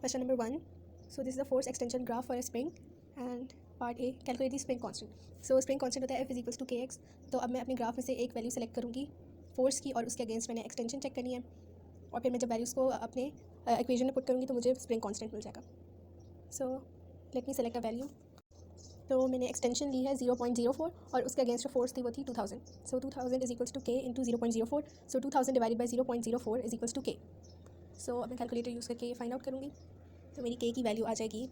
Question number 1. So this is the force extension graph for a spring and part A, calculate the spring constant. So spring constant होता है F is equals to kx. तो अब मैं अपने graph में से एक value select करूँगी फोर्स की और उसके अगेंस्ट मैंने एक्सटेंशन चेक करनी है और फिर मैं जब वैल्यूज़ को अपने इक्वेशन में पुट करूँगी तो मुझे स्प्रिंग कांस्टेंट मिल जाएगा. So let me select a value. तो मैंने एक्सटेंशन ली है 0.04 और उसके अगेंस्ट जो फोर्स थी वो थी 2000. So 2000 is equals to K into 0.04. So 2000 divided by 0.04 is equals to K. So अब मैं कैलकुलेटर यूज़ करके ये फाइंड आउट करूँगी. तो मेरी के की वैल्यू आ जाएगी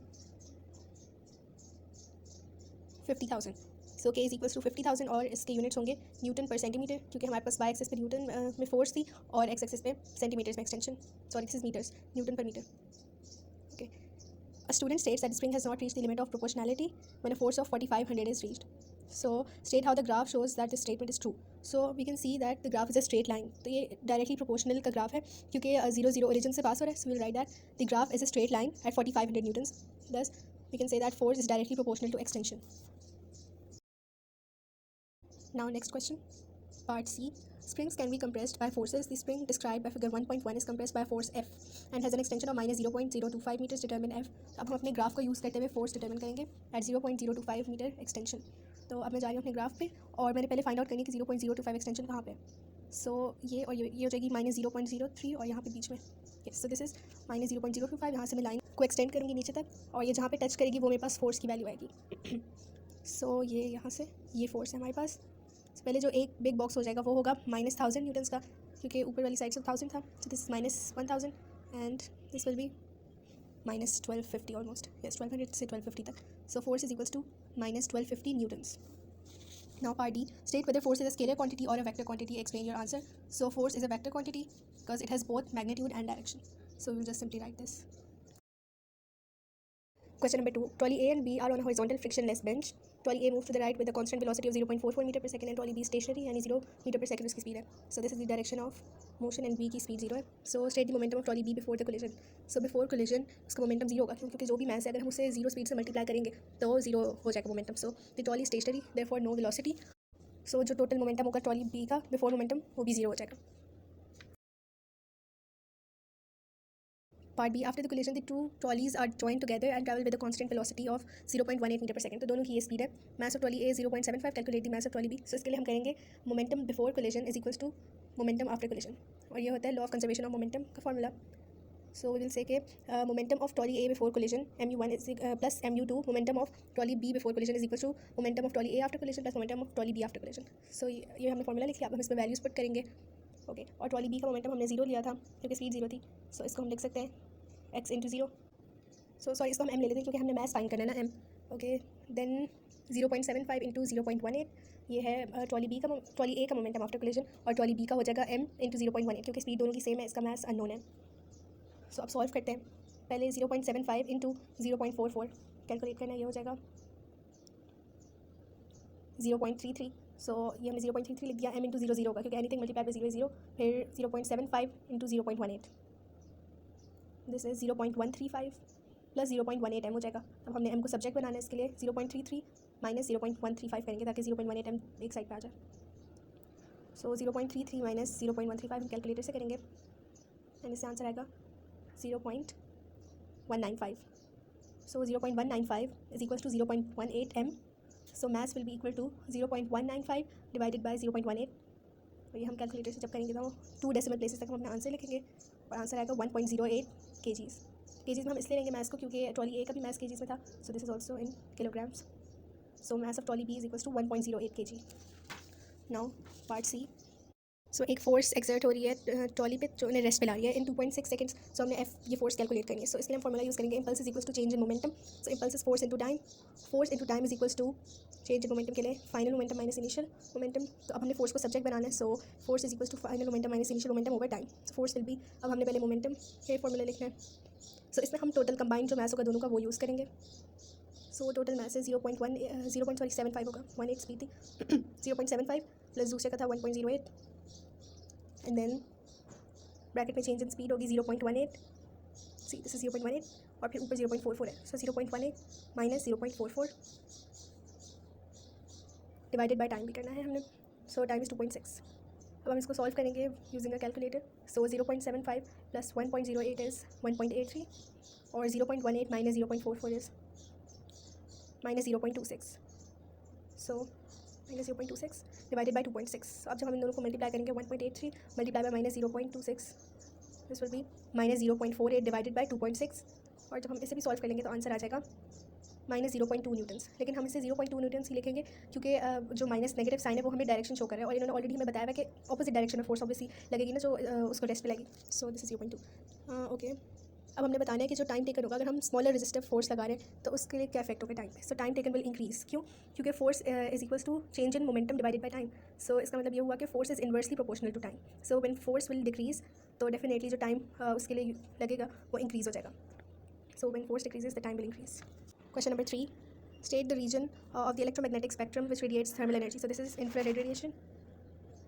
50,000. सो के इज इक्वल्स टू 50,000 और इसके यूनिट्स होंगे न्यूटन पर सेंटीमीटर क्योंकि हमारे पास वाई एक्सेस पे न्यूटन में फोर्स थी और एक्स एक्सेस पे सेंटीमीटर्स में extension. Sorry this is metres, newton per metre. Okay. A student states that the spring has not reached the limit of proportionality when a force of 4500 is reached. So state how the graph shows that this statement is true. So we can see that the graph is a straight line. तो ये directly proportional का graph है क्योंकि 0 origin से पास हो रहा है. So we'll write that the graph is a straight line at 4500 newtons. Thus we can say that force is directly proportional to extension. Now next question, part C. Springs can be compressed by forces. The spring described by figure 1.1 is compressed by force F and has an extension of minus 0.025 meters. Determine F. अब हम अपने graph को use करते हुए force determine करेंगे eight 0.025 metre extension. तो अब मैं जा रही हूँ अपने ग्राफ पे और मैंने पहले फाइंड आउट करनी है कि 0.025 एक्सटेंशन कहाँ पे है. सो ये और ये हो जाएगी माइनस 0.03 और यहाँ पे बीच में. So this is minus 0.025. यहाँ से मैं लाइन को एक्सटेंड करूँगी नीचे तक और ये जहाँ पे टच करेगी वो मेरे पास फोर्स की वैल्यू आएगी. सो ये यहाँ से ये फोर्स है हमारे पास. पहले जो एक बिग बॉक्स हो जाएगा वो होगा -1000 न्यूटन्स का क्योंकि ऊपर वाली साइड से 1000 था. So this -1000 and this will be -1250 almost. Yes 1200 से 1250 तक. So force is equals to -1250 newtons. Now part D, state whether force is a scalar quantity और a vector quantity. Explain your answer. So force is a vector quantity because it has both magnitude and direction. So we will just simply write this. Question number 2. Trolley A and B are on a horizontal frictionless bench. Trolley A moves to the right with a constant velocity of 0.44 meter per second and trolley B is stationary यानी 0 meter per second उसकी speed है. So this is the direction of motion and B की speed 0 है. So state the momentum of trolley B before the collision. So before collision उसका momentum 0 होगा क्योंकि जो भी mass है अगर हम उसे 0 speed से multiply करेंगे तो 0 हो जाएगा momentum. So the trolley is stationary therefore no velocity. So जो total momentum होगा trolley B का before momentum वो भी 0 हो जाएगा. Part B, after the collision the two trolleys are joined together and travel with a constant velocity of 0.18 meter per second. तो दोनों की ये स्पीड है. Mass of trolley A 0.75. Calculate the mass of trolley B. So इसके लिए हम करेंगे momentum before collision is equals to momentum after collision और ये होता है law of conservation of momentum का formula. So we will say के momentum of trolley A before collision mu1 plus mu2 momentum of trolley B before collision is equals to momentum of trolley A after collision plus momentum of trolley B after collision. सो ये हमने formula लिख लिया. अब हम इसमें values put करेंगे. Okay. और trolley B का मोमेंटम हमने 0 लिया था क्योंकि स्पीड 0 थी. सो इसको हम लिख सकते हैं x इंटू 0. सो सॉरी इसको हम m ले लेते हैं क्योंकि हमने मैथ फाइंड करना है ना m. ओके. देन 0.75 इंटू 0.18 ये है ट्रॉली A का मोमेंटम आफ्टर कोलिजन और ट्रॉली B का हो जाएगा m इंटू 0.18 क्योंकि स्पीड दोनों की सेम है. इसका मैथ अननोन है. सो अब सॉल्व करते हैं. पहले 0.75 इंटू 0.44 कैलकुलेट करना. ये हो जाएगा 0.33. सो ये हमने 0.33 लिख दिया. m इंटू 0 होगा क्योंकि एनीथिंग मल्टीप्लाई बाय 0 0. फिर 0.75 into 0.18 this is 0.135 plus 0.18 m हो जाएगा. अब हमने m को सब्जेक्ट बनाना है इसके लिए 0.33 माइनस 0.135 करेंगे ताकि 0.18 m एक साइड पे आ जाए. सो 0.33 माइनस 0.135 हम कैलकुलेटर से करेंगे एंड इससे आंसर आएगा 0.195. So 0.195 is equal to 0.18 m. So mass will be equal to 0.195 divided by 0.18. तो ये हम कैलकुलेटर से जब करेंगे तो 2 डेसिमल प्लेसेस तक हम अपना आंसर लिखेंगे और आंसर आएगा 1.08 kgs. केजीज में हम इसलिए लेंगे मैथ्स को क्योंकि ट्रॉली A का भी मैथ्स केजीज में था. So this is also in kilograms. So mass of trolley B is equals to 1.08 kg. Now part C. So एक फोर्स एक्सर्ट हो रही है ट्रॉली पे जो उन्हें रेस्ट पे ला रही है इन 2.6 सेकंड्स. सो हमने ये फोर्स कैलकुलेट करनी है. सो इसके लिए हम फॉर्मूला यूज़ करेंगे impulse is equals to change in momentum. So impulse is force into time. Force into time is equals to change in momentum के लिए final momentum minus initial momentum. तो अब हमने फोर्स को सब्जेक्ट बनाना है. So force is equals to final momentum minus initial momentum over time. So force will be, अब हमने पहले मोमेंटम के फॉर्मूला लिखना है. सो इसमें हम टोटल कंबाइंड जो मैथ्स होगा दोनों का वो यूज़ करेंगे. सो टोटल मैथ्स 0.75 होगा. 18 स्पीड थी 0.75 प्लस दूसरे का था 1.08 एंड देन ब्रैकेट में चेंज इन स्पीड होगी 0.18. सी दिस इज 0.18 और फिर ऊपर 0.44 है. सो 0.18 माइनस 0.44 डिवाइडेड बाय टाइम भी करना है हमने. सो टाइम इज 2.6. अब हम इसको सॉल्व करेंगे using a calculator. So 0.75 plus 1.08 is 1.83 और 0.18 minus 0.44 is minus 0.26. So minus 0.26 divided by 2.6. अब जब हम इन दोनों को मल्टीप्लाई करेंगे 1.83 multiply by minus 0.26 this will B minus 0.48 divided by 2.6. और जब हम इसे भी सॉल्व कर लेंगे तो आंसर आ जाएगा माइनस 0.2 न्यूटन्स. लेकिन हम इसे 0.2 न्यूटन्स ही लिखेंगे क्योंकि जो माइनस नेगेटिव साइन है वो हमें डायरेक्शन शो कर रहा है और इन्होंने ऑलरेडी हमें बताया हुआ है कि ऑपोजिट डायरेक्शन में फोर्स ऑब्वियसली लगेगी ना, जो उसको टेस्ट पे लगेगी. सो दिस इज 0.2. ओके, अब हमने बताना है कि जो टाइम टेकन होगा अगर हम स्मॉलर रेजिस्टिव फोर्स लगा रहे हैं तो उसके लिए क्या इफेक्ट होगा टाइम पे. So time taken will increase. क्यों? क्योंकि force is equals to change in momentum divided by time. So इसका मतलब ये हुआ कि force is inversely proportional to time. So when force will decrease तो डेफिनेटली जो टाइम उसके लिए लगेगा वो इंक्रीज हो जाएगा. So when force decreases the time will increase. Question number 3. State the region of the electromagnetic spectrum which radiates thermal energy. So this is infrared radiation.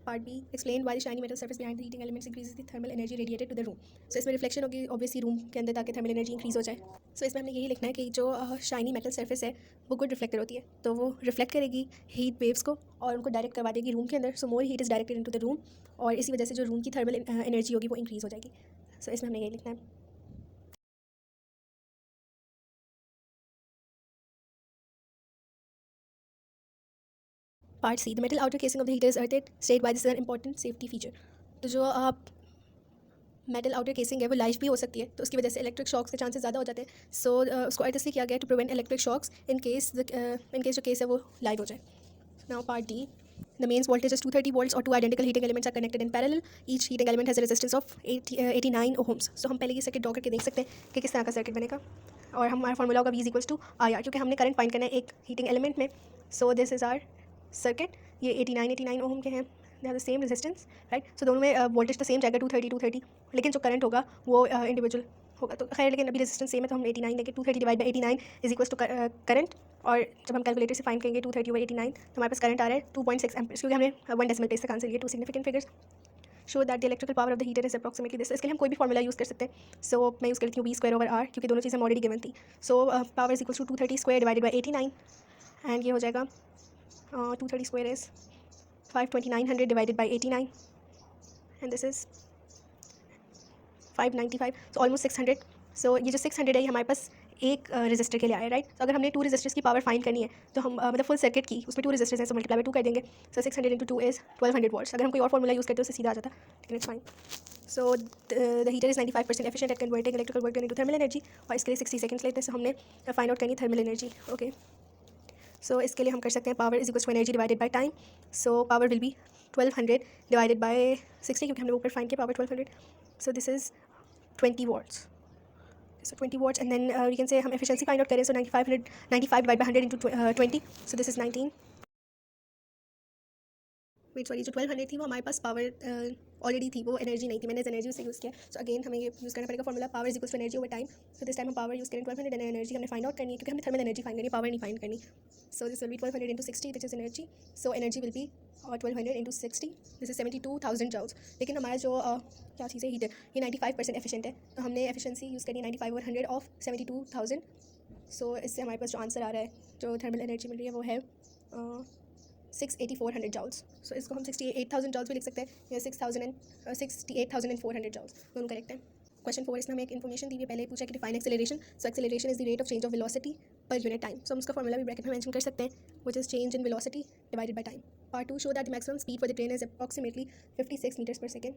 Part B. Explain why the shiny metal surface behind the heating elements increases the thermal energy radiated to the room. So इसमें reflection होगी obviously room के अंदर ताकि thermal energy increase हो जाए. सो इसमें हमने यही लिखना है कि जो शाइनी मेटल सरफेस है वो गुड रिफ्लेक्टर होती है, तो वो रिफ्लेक्ट करेगी हीट वेव्स को और उनको डायरेक्ट करवा देगी रूम के अंदर. So more heat is directed into the room और इसी वजह से जो रूम की थर्मल एनर्जी होगी वो इंक्रीज़ हो जाएगी. सो इसमें हमने यही लिखना है. Part C. The metal outer casing of the heater is earthed. State why this is an important safety feature. तो जो आप मेटल आउटर केसिंग है वो लाइव भी हो सकती है, तो उसकी वजह से इलेक्ट्रिक शॉक्स के चांसेस ज़्यादा हो जाते हैं. सो उसको अर्थ इसलिए किया गया to prevent electric shocks in case जो केस है वो लाइव हो जाए. Now part D. The mains voltage is 230 volts or two identical heating elements are connected in parallel. Each heating element has a resistance of 89 ohms. So हम पहले ये circuit draw करके देख सकते हैं कि किस तरह का सर्किट बनेगा और हमारा फॉर्मूला होगा V is equals to IR क्योंकि हमने करंट फाइंड करना है एक हीटिंग एलिमेंट में. So this is our circuit. ये 89 ओम के हैं. They have the same resistance, right. So दोनों में वोल्टेज तो सेम जाएगा 230, लेकिन जो करंट होगा वो इंडिविजुअल होगा. तो खैर लेकिन अभी रेजिस्टेंस सेम है तो हम 89 लेके 230 divide by 89 is equals to current. और जब हम कैलकुलेटर से फाइंड करेंगे 230 ओवर 89 तो हमारे पास करंट आ रहा है 2.6 एम्पीयर्स क्योंकि हमने 1 डेसिमल प्लेस तक आंसर लिया. 2 significant figures show that the electrical power of the heater is approximately this. इसके लिए हम कोई भी फॉर्मूला यूज़ कर सकते हैं. सो मैं यूज़ करती हूँ V² ओवर R क्योंकि दोनों चीज़ें ऑलरेडी गिवन थी. So power is equals to 230 square divided by 89 and ये हो जाएगा 230 square is 52900 divided by 89 and this is 595, so almost 600. so ये जो 600 है ये हमारे पास एक रजिस्टर के लिए आया, राइट. तो अगर हमने 2 रजिस्टर्स की पावर फाइंड करनी है तो हम मतलब फुल सर्किट की उसमें 2 रजिस्टर्स हैं तो मल्टीप्लाई बाय 2 कर देंगे. सो 600 into 2 is 1200 वॉट्स. अगर हम कोई और फॉर्मूला यूज़ करते हैं उससे सीधा आ जाता, लेकिन it's fine. So the heater is 95% efficient at converting electrical work into thermal energy और इसके लिए 60 सेकंड्स लेते हैं. सो हमने फाइंड आउट करनी थर्मल एनर्जी. ओके, सो इसके लिए हम कर सकते हैं power is equals to energy divided by time. So power will be 1200 divided by 60 क्योंकि हमने ऊपर फाइंड किया power 1200. So this is 20 watts. So 20 watts and then we can say हम एफिशिएंसी फाइंड आउट करें. So 95 divide by 100 into 20. So this is 19. Wait sorry, जो 1200 थी वो हमारे पास पावर ऑलरेडी थी, वो एनर्जी नहीं थी, मैंने एनर्जी उसे यूज़ किया. सो अगेन हमें ये यूज़ करना पड़ेगा formula power is equals to energy over time. So this time हम पावर यूज़ करें 1200 एंड एनर्जी हमने फाइंड आउट करनी है क्योंकि हमने थर्मल एनर्जी फाइंड करनी, पावर नहीं फाइंड करनी. So this will be 1200 into 60 which is energy. So energy will be 1200 into 60 this is 72,000 joules. लेकिन हमारा जो क्या चीज़ है हीटर ये 95% एफिशिएंट है, तो हमने एफिशिएंसी यूज़ करनी 95 और 100 ऑफ 72,000. सो इससे हमारे पास जो आंसर आ रहा है, जो थर्मल एनर्जी मिल रही है वो है 68400 जूल्स. सो इसको हम 68,000 जूल्स भी लिख सकते हैं या 68,400 जूल्स, दोनों करेक्ट हैं. क्वेश्चन 4 इसमें हमें एक इन्फॉर्मेशन दी हुई है, पहले पूछा कि define acceleration. So acceleration is the rate of change of velocity per unit time. So हम उसका फॉर्मूला भी ब्रैकेट में मेंशन कर सकते हैं which is change in velocity divided by time. Part 2 show that the maximum speed for the train is approximately 56 metres per second.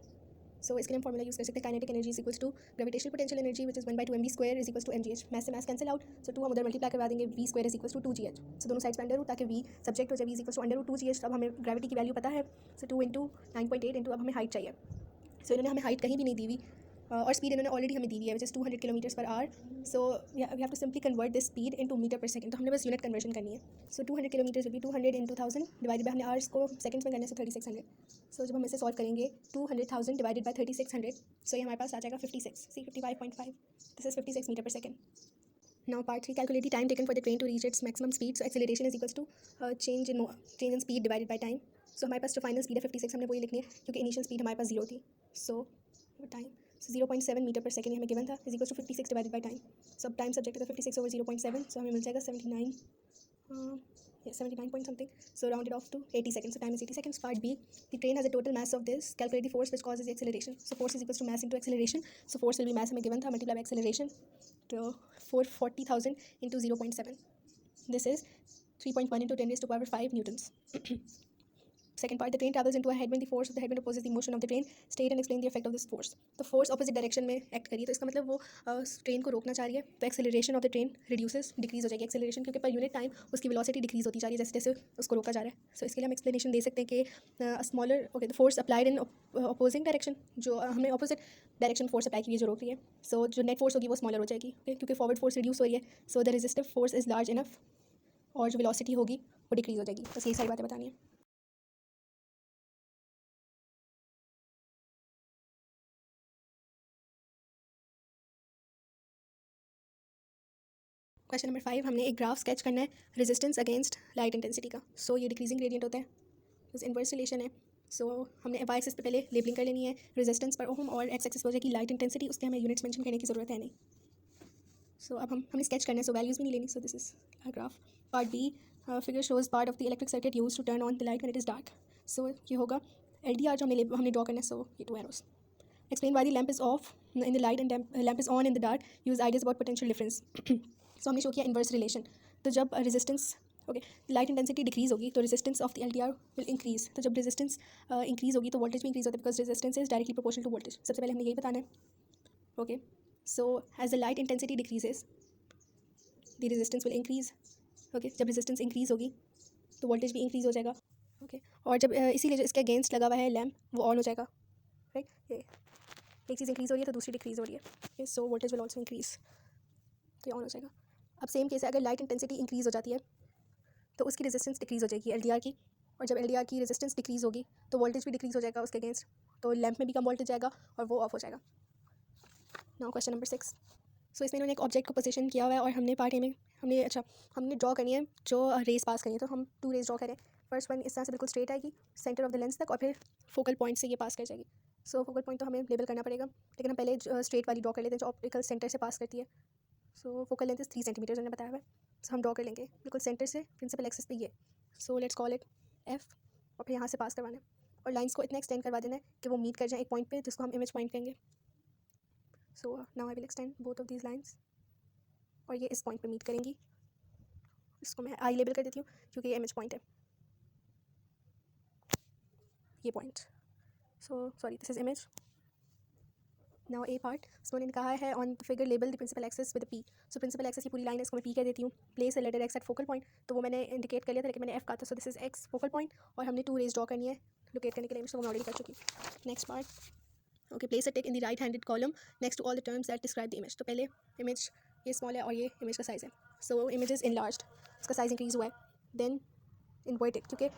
So इसके लिए हम फॉर्मूला यूज़ कर सकते हैं kinetic energy is equals to gravitational potential energy which is 1/2 mv square is equals to mgh. Mass से mass cancel out. So 2 हम उधर multiply करवा देंगे, v square is equals to 2gh. So दोनों sides पे अंडर रूट ताकि v subject हो जाए, v is equals to under root 2gh. अब हमें ग्रेविटी की वैल्यू पता है. सो 2 इंटू 9.8 इंटू अब हमें हाइट चाहिए. सो इन्होंने हमें हाइट कहीं भी नहीं दी हुई और स्पीड इन्होंने ऑलरेडी हमें दी हुई है which is 200 kilometres per hour. So we have to simply convert this speed into metre per second. तो हमने बस यूनिट कन्वर्जन करनी है. So 200 kilometres will be 200 into 1000 divided by, हमने आवर्स को सेकंड्स में करने से 3600. सो जब हम इसे सॉल्व करेंगे 200,000 डिवाइडेड बाय 3600, सो ये हमारे पास आ जाएगा 55.5. This is 56 metre per second. Now part 3, calculate the time taken for the train to reach its maximum speed. So acceleration is equals to change in speed divided by time. So हमारे पास जो final speed है 56 हमने वही लिखनी है क्योंकि initial speed हमारे पास 0 थी. So time 0.7 meter per second हमें गिवन था is equals to 56 divided by time. So अब टाइम सब्जेक्ट है 56 ओवर 0.7. सो हमें मिल जाएगा 79 79 point something, so round it off to 80 seconds, so time is 80 seconds. Part B, the train has a total mass of this, calculate the force which causes the acceleration. So force is equals to mass into acceleration, so force will be mass हमें given था multiply by acceleration, तो 440,000 into 0.7, this is 3.1 into 10 raised to power 5 newtons. Second part, the train travels into a headwind. The force of the headwind opposes the motion of the train. State and explain the effect of this force. तो force opposite direction में act करी, तो इसका मतलब वो train को रोकना चाह रही है, तो acceleration of the train reduces, decrease हो जाएगी acceleration, क्योंकि per unit time उसकी velocity decrease होती जा रही है जैसे जैसे उसको रोका जा रहा है. So इसके लिए हम explanation दे सकते हैं कि smaller, okay, the force applied in opposing direction, जो हमने opposite direction force apply की है जो रोक रही है, so जो net force होगी वो smaller हो जाएगी, okay, क्योंकि forward force reduce हो रही है, so the resistive force is large enough, और जो velocity होगी वो decrease हो जाएगी. बस यही सारी बातें बतानी है. क्वेश्चन नंबर 5, हमने एक ग्राफ स्केच करना है रेजिस्टेंस अगेंस्ट लाइट इंटेंसिटी का. सो ये डिक्रीजिंग ग्रेडियंट होता है, बस इन्वर्स रिलेशन है. सो हमने वाई एक्सिस पे पहले लेबलिंग कर लेनी है रेजिस्टेंस पर ओम, और एक्स एक्सिस पर हो जाएगी लाइट इंटेंसिटी, उसके हमें यूनिट्स मेंशन करने की ज़रूरत है नहीं. सो अब हमने स्केच करना है, सो वैल्यूज़ भी नहीं लेनी. So this is a graph. Part B, figure shows part of the electric circuit use to turn on the light when it is dark. So ये होगा LDR जो हमने ड्रॉ करना है, सो ये 2 arrows. Explain why the lamp is off in the light and lamp is on in the dark. Use ideas about potential difference. So हमने show किया inverse relation. तो जब resistance, okay, light intensity decrease होगी तो resistance of the LDR will increase. तो जब resistance increase होगी तो वोल्टेज भी इंक्रीज होता है, because resistance is directly proportional to voltage. सबसे पहले हमने यही बताना है. Okay, so as the light intensity decreases the resistance will increase. Okay, जब रेजिस्टेंस इंक्रीज होगी तो वोल्टेज भी इंक्रीज हो जाएगा. ओके, और जब इसीलिए जो इसके अगेंस्ट लगा हुआ है लैम्प वो ऑन हो जाएगा. राइट, ये एक चीज़ इंक्रीज़ हो रही है तो दूसरी डिक्रीज़ हो रही है, so voltage will also increase, तो ये ऑन हो जाएगा. अब सेम केस है, अगर लाइट इंटेंसिटी इंक्रीज़ हो जाती है तो उसकी रेजिस्टेंस डिक्रीज़ हो जाएगी LDR की, और जब LDR की रेजिस्टेंस डिक्रीज़ होगी तो वोल्टेज भी डिक्रीज़ हो जाएगा उसके अगेंस्ट, तो लैम्प में भी कम वोल्टेज जाएगा और वो ऑफ हो जाएगा. Now question number 6. सो इसमें इन्होंने एक ऑब्जेक्ट को पोजीशन किया हुआ है और हमने पार्ट ए में हमने ड्रॉ करनी है जो रेस पास करनी है. तो हम 2 रेस ड्रॉ करें. फर्स्ट वन इस तरह से बिल्कुल स्ट्रेट आएगी सेंटर ऑफ द लेंस तक, और फिर फोकल पॉइंट से ये पास कर जाएगी. सो फोकल पॉइंट तो हमें लेबल करना पड़ेगा, लेकिन हम पहले स्ट्रेट वाली ड्रॉ कर लेते हैं जो ऑप्टिकल सेंटर से पास करती है. सो फोकल लेंथ इज 3 सेंटीमीटर हमने बताया हुआ है. सो हम ड्रॉ कर लेंगे बिल्कुल सेंटर से प्रिंसिपल एक्सिस पे ये. So let's call it F, और फिर यहाँ से पास करवाना है और लाइन्स को इतना एक्सटेंड करवा देना है कि वो मीट कर जाए एक पॉइंट पे जिसको हम इमेज पॉइंट कहेंगे. So now I will extend both of these lines, और ये इस पॉइंट पे मीट करेंगी. इसको मैं आई लेबल कर देती हूँ क्योंकि ये इमेज पॉइंट है, ये point. So sorry, this is image. Now A part, so उन्होंने कहा है on figure label the principal axis with P. So principal axis की पूरी लाइन है, इसको मैं P कह देती हूँ. Place a letter X at focal point, तो वो मैंने इंडिकेट कर लिया था लेकिन मैंने F कहा था. So this is X focal point, और हमने 2 रेज ड्रॉ करनी है लोकेट करने के लिए, तो मैं ऑलरेडी कर चुकी. Next part, okay, place a tick in the right handed column next to all the terms that describe the image. तो पहले इमेज ये स्मॉल है और ये इमेज का साइज़ है. सो इमेज इज इनलार्ज्ड, इसका साइज़ इंक्रीज हुआ है. देन इन्वर्टेड, क्योंकि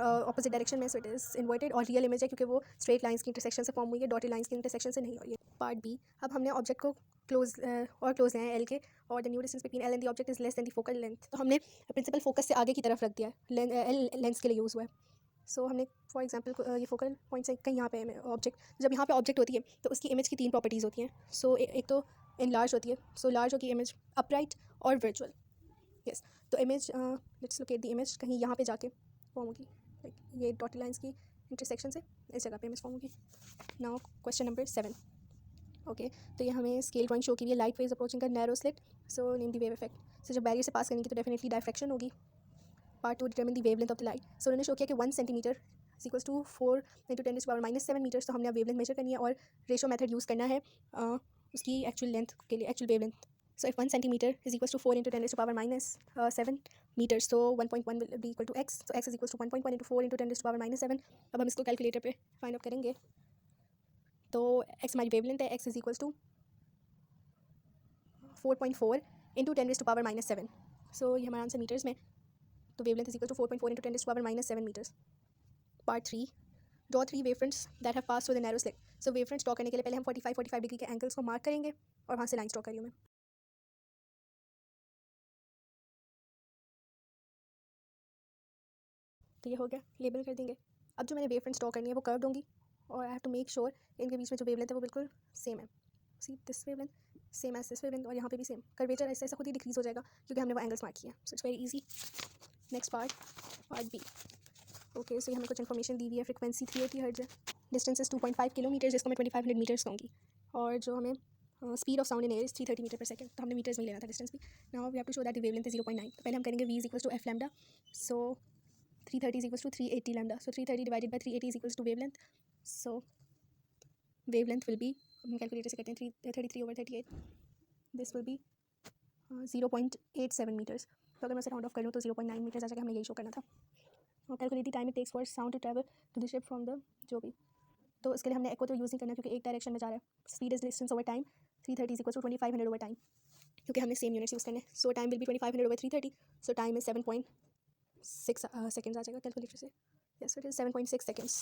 ऑपोजिट डायरेक्शन में, सो इट इज़ इन्वर्टेड. और रियल इमेज है क्योंकि वो स्ट्रेट लाइंस की इंटरसेक्शन से फॉर्म हुई है, डॉटेड लाइंस की इंटरसेक्शन से नहीं हुई है. पार्ट बी, अब हमने ऑब्जेक्ट को क्लोज क्लोज है L के, और the new distance between L and the object is less than the focal length. तो हमने प्रिंसिपल फोकस से आगे की तरफ रख दिया है, L लेंस के लिए यूज़ हुआ है. सो हमने फॉर एग्जांपल ये फोकल पॉइंट से कहीं यहाँ पे है ऑब्जेक्ट. जब यहाँ पे ऑब्जेक्ट होती है तो उसकी इमेज की 3 प्रॉपर्टीज़ होती हैं. सो एक तो इनलार्ज होती है, सो लार्ज होगी इमेज, अपराइट और वर्चुअल. यस, तो image let's locate the image कहीं यहाँ पे जाके फॉर्म होगी, लाइक ये डॉटेड लाइंस की इंटरसेक्शन से इस जगह पे इमेज फॉर्म होगी. Now question number 7. ओके, तो ये हमें स्केल ड्राइंग शो की है. लाइट वेव्स अप्रोचिंग का narrow slit, so name the wave effect. So जब बैरियर से पास करेंगे तो डेफिनेटली डायफ्रैक्शन होगी. Part 2, determine the wavelength of the light. So उन्होंने शो किया कि 1 centimeter is equals to 4 × 10⁻⁻7 meters. तो हमने अब वेवलेंथ मेजर करनी है और रेशो मेथड यूज़ करना है उसकी एक्चुअल लेंथ के लिए, actual wavelength. So if 1 centimeter is equals to 4 × 10⁻⁻7 meters, so 1.1 will be equal to x. So x is equals to 1.1 into 4 × 10⁻⁻7. अब हम इसको कैलकुलेटर पे फाइंड आउट करेंगे. तो x हमारी वेवलेंथ है, x is equals to 4.4 into 10⁻⁻7. So ये हमारा आंसर मीटर्स में, तो wavelength is equal to 4.4 into 10⁻⁻7 meters. Part 3, draw 3 wavefronts that have passed through the narrow slit. So wavefronts draw करने के लिए पहले हम 45 डिग्री के एंगल्स को मार्क करेंगे और वहाँ से लाइन्स ड्रॉ करी हूँ मैं. तो ये हो गया, लेबल कर देंगे. अब जो मैंने वेव फ्रंट्स ड्रॉ करनी है वो कर्व्ड होंगी, और I have to make sure इनके बीच में जो वेवलेंथ है वो बिल्कुल सेम है. See this wavelength same as this wavelength, और यहाँ पे भी सेम. कर्वेचर ऐसे ऐसा खुद ही डिक्रीज हो जाएगा क्योंकि हमने वो एंगल्स मार्क किया. So it's very easy. Next part B. Okay, so हमें कुछ इन्फॉर्मेशन दी हुई है। फ्रिक्वेंसी 380 हर्ट्ज है, डिस्टेंस इज 2.5 किलोमीटर, जिसको मैं 2500 मीटर्स कहूँगी, और जो हमें speed of sound in air is 330 meter per second. तो हमने मीटर्स में लेना था डिस्टेंस भी। Now we have to show that the wavelength is 0.9। तो पहले हम करेंगे v is equals to f lambda, so 330 is equals to 380 lambda. So 330 divided by 380 is equals to wavelength. So wavelength will be, हम calculator से करते हैं, 33/38, this will be 0.87 meters. तो अगर मैं उसे राउंड ऑफ कर लूँ तो 0.9 मीटर्स आ जाएगा। हमें यही शो करना था। और calculate the time it takes for sound to travel to the ship from the जो भी। तो इसके लिए हमने एको तो यूज़ नहीं करना क्योंकि एक डायरेक्शन में जा रहा है। Speed is distance over time, 330 is equals to 2500 over time, क्योंकि हमने सेम यूनिट्स यूज़ करने। So time will be 2500 over 330, so time is 7.6 seconds आ जाएगा कैलकुलेटर से। Yes, it is 7.6 seconds.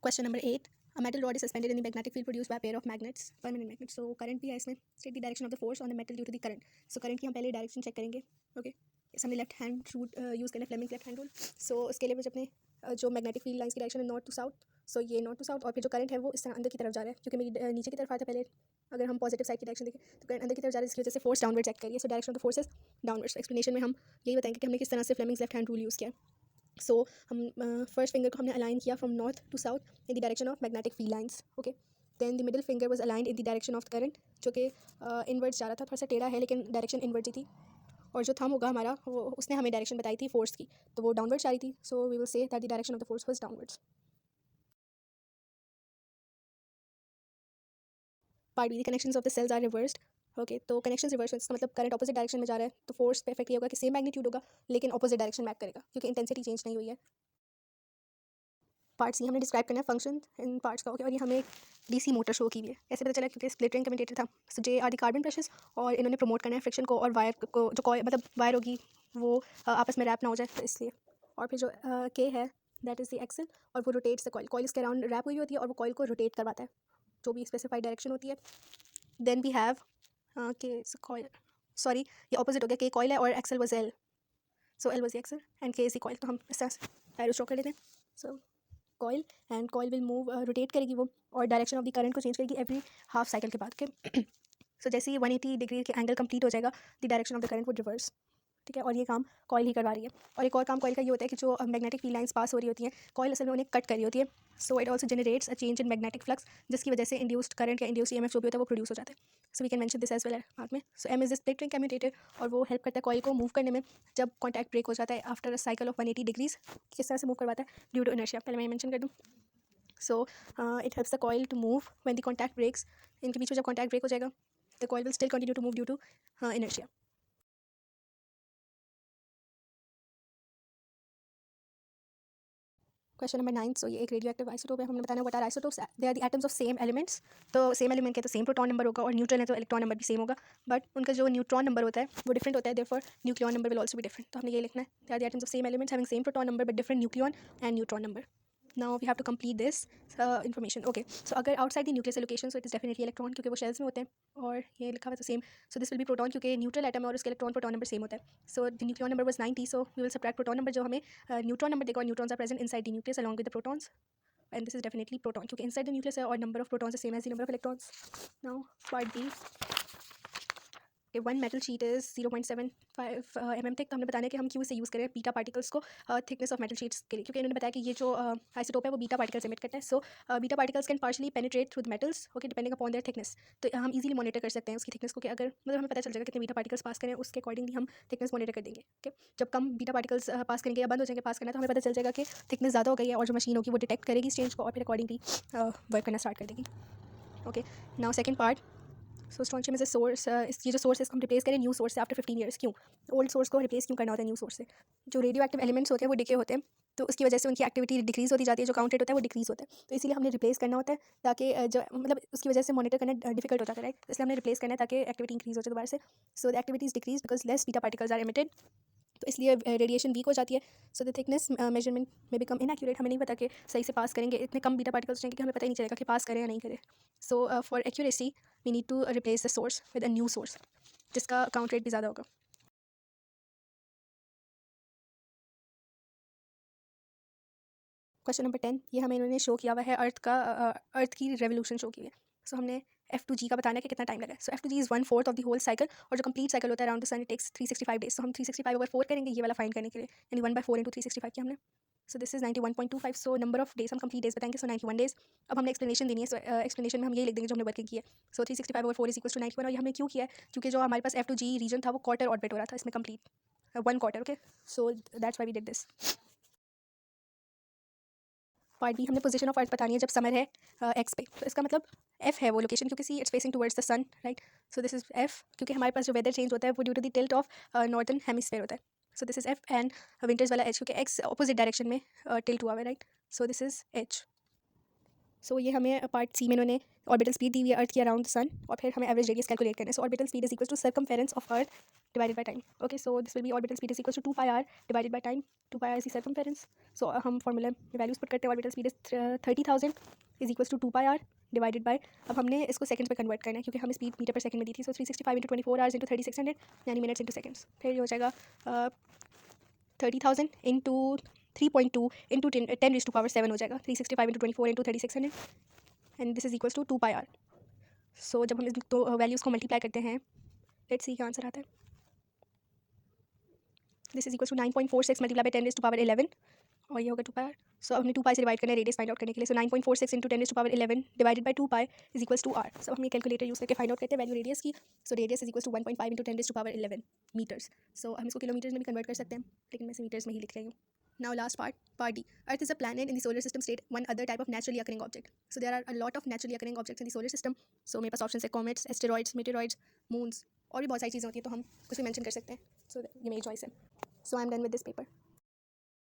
Question number 8. A metal rod is suspended in the magnetic field produced by a pair of magnets, permanent magnets. So current भी है इसमें. State the direction of the force on the metal due to the current. So current की हम पहले direction check करेंगे. Okay. इस हमने left hand route use करना है, फ्लेमिंग्स लेफ्ट हैंड रूल. सो उसके लिए मुझे अपने जो मैग्नेटिक फील्ड लाइंस की डायरेक्शन है नॉर्थ टू साउथ. सो ये नॉर्थ टू साउथ, और फिर जो करंट है वो इस तरह अंदर की तरफ जा रहा है, क्योंकि मेरी नीचे की तरफ आता है पहले. अगर हम पॉजिटिव साइड की डायरेक्शन देखें तो करंट अंदर की तरफ जा रहा है, इसकी वजह से फोर्स डाउनवर्ड चेक करिए. So direction of the force is downwards. Explanation में हम यही बताएंगे कि हमने किस तरह से Fleming's left hand rule use किया. सो हम फर्स्ट फिंगर को हमने अलाइन किया from north to south in the direction of magnetic field lines. Okay, then the middle finger was aligned in the direction of current, जो कि inwards जा रहा था. थोड़ा सा टेढ़ा है लेकिन डायरेक्शन इनवर्ड्स ही थी. और जो थंब होगा हमारा, वो उसने हमें डायरेक्शन बताई थी फोर्स की, तो वो डाउनवर्ड्स जा रही थी. So we will say that the direction of the force was downwards. Part B, the connections of the cells are reversed. Okay, तो कनेक्शन रिवर्स, इसका मतलब करंट ऑपोजिट डायरेक्शन में जा रहा है, तो फोर्स पे इफेक्ट ये होगा कि सेम मैग्नीट्यूड होगा लेकिन ऑपोजिट डायरेक्शन में एक्ट करेगा, क्योंकि इंटेंसिटी चेंज नहीं हुई है. पार्ट सी हमने डिस्क्राइब करना है फंक्शन इन पार्ट्स का. ओके, और ये हमें एक डीसी मोटर शो की हुई है. ऐसे पता चला क्योंकि स्प्लिट रिंग कम्यूटेटर था. So J are the carbon brushes, और इन्होंने प्रमोट करना है फ्रिक्शन को, और वायर को जो कॉइल मतलब वायर होगी वो आपस में रैप ना हो जाए, तो इसलिए. और फिर जो के है दैट इज़ द एक्सल, और वो रोटेट्स द कॉइल. कॉइल इसके अराउंड रैप हुई होती है और वो कॉइल को रोटेट करवाता है जो भी स्पेसिफाइड डायरेक्शन होती है. Then we have K coil, sorry ये ऑपोजिट हो गया, के कॉइल है और axle was L. So L was the axle and K is the coil. तो हम इस तरह एरो शो कर लेते हैं. So coil, and coil will move, rotate करेगी वो, और डायरेक्शन ऑफ द करंट को चेंज करेगी एवरी हाफ साइकिल के बाद के. सो जैसे ही 180 डिग्री के एंगल कंप्लीट हो जाएगा, the direction of the current वो रिवर्स. ठीक है, और ये काम कॉइल ही करवा रही है. और एक और काम कॉइल का ये होता है कि जो मैग्नेटिक फील्ड लाइंस पास हो रही होती हैं, कॉइल असल में उन्हें कट कर रही होती है. So it also generates a change in magnetic flux, जिसकी वजह से इंड्यूस्ड करंट या इंड्यूस्ड ईएमएफ जो भी होता है वो प्रोड्यूस हो जाता है. So we can mention this as well बाद में. So M is the split ring commutator, और वो हेल्प करता है कॉइल को मूव करने में जब कॉन्टैक्ट ब्रेक हो जाता है after a cycle of 180 degrees. किस तरह से मूव करवाता है? Due to inertia. पहले मैं मेंशन कर दूँ. So it helps the coil to move when the contact breaks. इनके बीच में जब contact break हो जाएगा, the coil will still continue to move due to inertia. Question number 9. So ये एक रेडियो एक्टिव आइसोटोप है. हमने बताना what are isotopes. They are the atoms of same elements. तो सेम एलिमेंट के तो सेम प्रोटॉन नंबर होगा, और न्यूट्रल है तो इलेक्ट्रॉन नंबर भी सेम होगा, बट उनका जो न्यूट्रॉन नंबर होता है वो डिफरेंट होता है. Therefore nucleon number will also be different. तो हमने ये लिखना है, they are the atoms of same elements having same proton number but different nucleon and neutron number. Now we have to complete this information. Okay, so अगर outside the nucleus location, so it is definitely electron, क्योंकि वो shells में होते हैं, और ये लिखा हुआ है तो same. So this will be proton, क्योंकि न्यूट्रल एटम है और उसके इलेक्ट्रॉन प्रोटॉन नंबर सेम होता है. So the nucleon number was 90, so we will subtract proton number जो हमें न्यूट्रॉन नंबर देगा, और neutrons are present inside the nucleus along with the protons, and this is definitely proton, क्योंकि inside the nucleus है और number of protons is same as the number of electrons. Now part B. One metal sheet is 0.75 mm thick. तो हमने बताया कि हम क्यों इसे यूज़ करें बीटा पार्टिकल्स को थिकनेस ऑफ मेटल शीट्स के लिए, क्योंकि इन्होंने बताया कि ये जो आइसोटोप है वो बीटा पार्टिकल्स एमिट करता है. So beta particles can partially penetrate through the metals, okay, depending upon their thickness. तो हम इजीली मॉनिटर कर सकते हैं उसकी थिकनेस को, कि अगर मतलब हमें पता चल जाएगा कितने बीटा पार्टिकल्स पास करें, उसके अकॉर्डिंगली हम थिकनेस मॉनिटर कर देंगे. ओके, जब कम बीटा पार्टिकल्स पास करेंगे या बंद हो जाएंगे पास करना, तो हमें पता चल जाएगा कि थिकनेस ज़्यादा हो गई है, और जो मशीन होगी वो डिटेक्ट करेगी इस चेंज को और फिर अकॉर्डिंगली वर्क करना स्टार्ट कर देगी. Okay, now second part. So strontium is a source. ये जो सोर्स है इसको हम रिप्लेस करें न्यू सोर्स से आफ्टर 15 ईयर्स. क्यों ओल्ड सोर्स को रिप्लेस क्यों करना होता है न्यू सोर्स से? जो रेडियो एक्टिव एलिमेंट्स होते हैं वो डिके होते हैं, तो उसकी वजह से उनकी एक्टिविटी डिक्रीज होती जाती है, जो काउंटेड होता है वो डिक्रीज होता है. तो इसीलिए हमने रिप्लेस करना होता है, ताकि जो मतलब उसकी वजह से मॉनिटर करना डिफिकल्ट हो जाता है, राइट. इसलिए हमने रिप्लेस करना है ताकि एक्टिविटी इंक्रीज हो जाए दोबारा से. So the activity is decrease because less beta particles are emitted, तो इसलिए रेडिएशन वीक हो जाती है. सो द थिकनेस मेजरमेंट में बिकम इनएक्यूरेट. हमें नहीं पता कि सही से पास करेंगे, इतने कम बीटा पार्टिकल्स रहेंगे कि हमें पता ही नहीं चलेगा कि पास करें या नहीं करें. So for accuracy we need to replace the source with a new source, जिसका काउंट रेट भी ज़्यादा होगा. Question number 10. ये हमें इन्होंने शो किया हुआ है अर्थ की रेवोल्यूशन शो की है. सो हमने F2G का बताना है कि कितना टाइम लगा है. So F2G is 1/4 of the whole cycle, और जो कंप्लीट साइकिल होता है around the sun it takes 365 days. So हम 365/4 करेंगे ये वाला फाइंड करने के लिए, यानी 1/4 इंटू 365 किया हमने. सो this is 91.25. So number of days हम कंप्लीट डेज बताएंगे. सो 91 डेज. अब हमने एक्सप्लेनेशन देनी है. सो एक्सप्लेनेशन में हम ये लिख देंगे जो हमने वर्किंग की है. सो 365/4 इज इक्वल टू 91. और ये हमने क्यों किया है, क्योंकि जो हमारे पास F2G रीजन था वो क्वार्टर ऑर्बिट हो रहा था इसमें complete 1 quarter. Okay, so that's why we did this. Part B, हमने पोजीशन ऑफ अर्थ बतानी है जब समर है एक्स पे. तो इसका मतलब एफ है वो लोकेशन, क्योंकि see it's facing towards the sun, right. So this is F, क्योंकि हमारे पास जो वेदर चेंज होता है वो due to the tilt of northern hemisphere होता है. So this is F. And winters वाला एच, क्योंकि एक्स अपोजिट डायरेक्शन में टिल्ट हुआ हुआ है, right. So this is H. So ये हमें पार्ट सी में इन्होंने ऑर्बिटल स्पीड दी हुई है अर्थ की अराउंड द सन, और फिर हमें एवरेज रेडियस कैलकुलेट करना है. So orbital speed is equal to circumference of earth divided by time. Okay, so this will be orbital speed is equal to 2πr divided by टाइम. 2πr is the circumference. So हम formula values put करते हैं. Orbital speed is 30,000 is equal to 2πr divided by, अब हमने इसको seconds पे convert करना है क्योंकि हमें स्पीड मीटर पर सेकंड में दी थी. सो 365 इंटू 24 आवर्स इंटू 3600 यानी मिनट्स इंटू सेकंड्स. फिर ये हो जाएगा 30,000 इंटू 3.2 इंटू 10⁻⁷ हो जाएगा. 365 into 24 into 3600 and this is equal to 2πr. So जब हम इस दो वैल्यूज़ को मल्टीप्लाई करते हैं, लेट्स सी क्या आंसर आता है. This is equal to 9.46 multiply by 10⁻11 और ये होगा 2πr. सो हमने 2π से डिवाइड करना है रेडियस फाइंड आउट करने के लिए. So 9.46 into 10⁻11 divided by 2π is equal to r. So हम ये कैलकुलेटर यूज़ करके फाइंड आउट करते हैं वैल्यू रेडियस की. So radius is equal to 1.5 into 10⁻11 meters. So हम इसको किलोमीटर्स में भी कन्वर्ट कर सकते हैं, लेकिन मैं इसे मीटर्स में ही लिख रही हूँ. Now last part D. Earth is a planet in the solar system state, one other type of naturally occurring object. So there are a lot of naturally occurring objects in the solar system. So मेरे पास options है comets, asteroids, meteoroids, moons, और भी बहुत सारी चीज़ें होती हैं तो हम कुछ भी mention कर सकते हैं. So ये मेरी choice है. So I'm done with this paper.